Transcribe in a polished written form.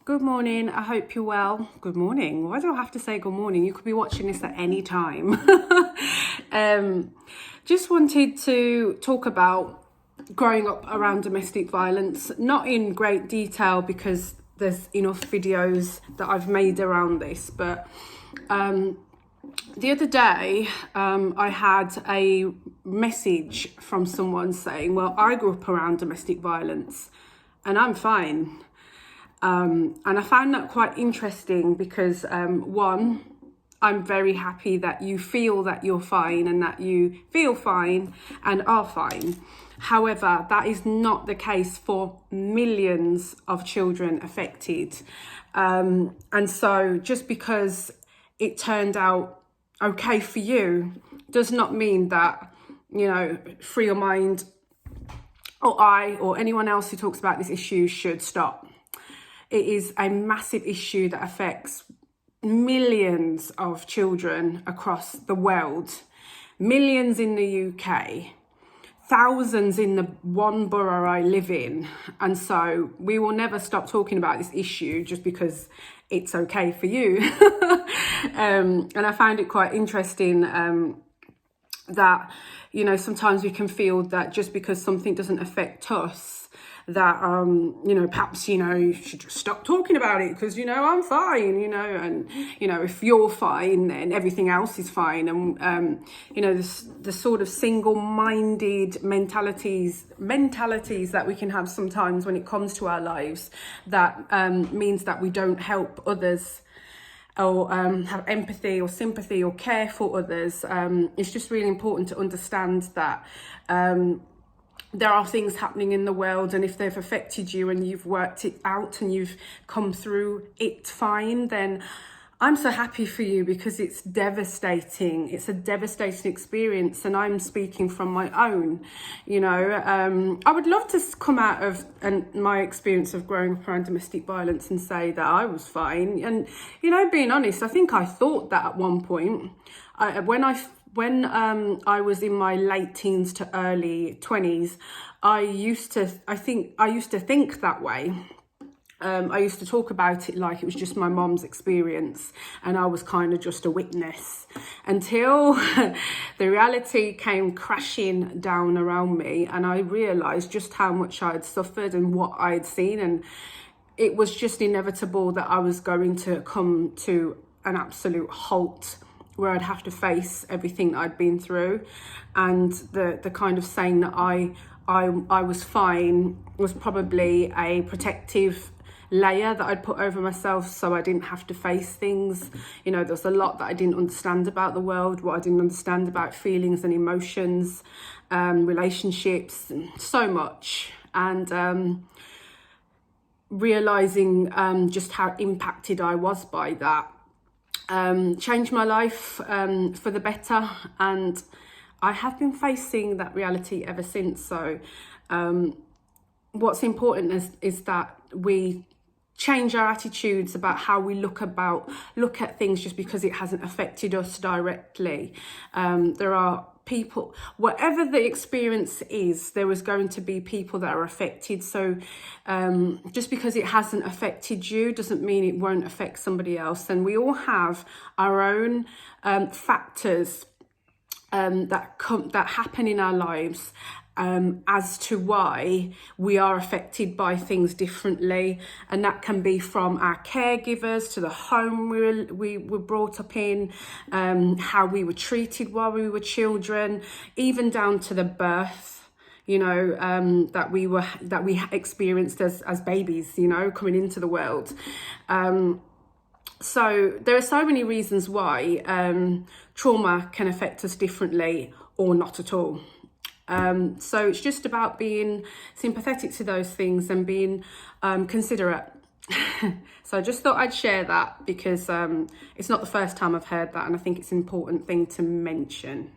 Good morning. I hope you're well. Good morning. Why do I have to say good morning? You could be watching this at any time. Just wanted to talk about growing up around domestic violence, not in great detail because there's enough videos that I've made around this, but the other day I had a message from someone saying, well, I grew up around domestic violence and I'm fine. And I found that quite interesting because one, I'm very happy that you feel that you're fine and that you feel fine and are fine. However, that is not the case for millions of children affected. And so just because it turned out okay for you does not mean that, free your mind or I or anyone else who talks about this issue should stop. It is a massive issue that affects millions of children across the world, millions in the UK, thousands in the one borough I live in. And so we will never stop talking about this issue just because it's okay for you. And I found it quite interesting that, sometimes we can feel that just because something doesn't affect us, that, perhaps, you should just stop talking about it because, I'm fine, and, if you're fine, then everything else is fine. And, the sort of single-minded mentalities that we can have sometimes when it comes to our lives, that means that we don't help others or have empathy or sympathy or care for others. It's just really important to understand that there are things happening in the world, and if they've affected you and you've worked it out and you've come through it fine, then I'm so happy for you because it's devastating. It's a devastating experience, and I'm speaking from my own. I would love to come out of my experience of growing up around domestic violence and say that I was fine. And, being honest, I think I thought that at one point. When I was in my late teens to early 20s, I used to think that way. I used to talk about it like it was just my mom's experience and I was kind of just a witness until the reality came crashing down around me and I realised just how much I had suffered and what I had seen, and it was just inevitable that I was going to come to an absolute halt where I'd have to face everything that I'd been through. And the kind of saying that I was fine was probably a protective layer that I'd put over myself so I didn't have to face things. There was a lot that I didn't understand about the world, what I didn't understand about feelings and emotions, relationships, and so much. And realising just how impacted I was by that changed my life for the better, and I have been facing that reality ever since. So what's important is that we change our attitudes about how we look at things just because it hasn't affected us directly. There are people, whatever the experience is, there is going to be people that are affected. So just because it hasn't affected you doesn't mean it won't affect somebody else. And we all have our own factors that happen in our lives as to why we are affected by things differently, and that can be from our caregivers to the home we were brought up in, how we were treated while we were children, even down to the birth that we experienced as babies, coming into the world. So there are so many reasons why trauma can affect us differently or not at all. So it's just about being sympathetic to those things and being considerate. So I just thought I'd share that because it's not the first time I've heard that, and I think it's an important thing to mention.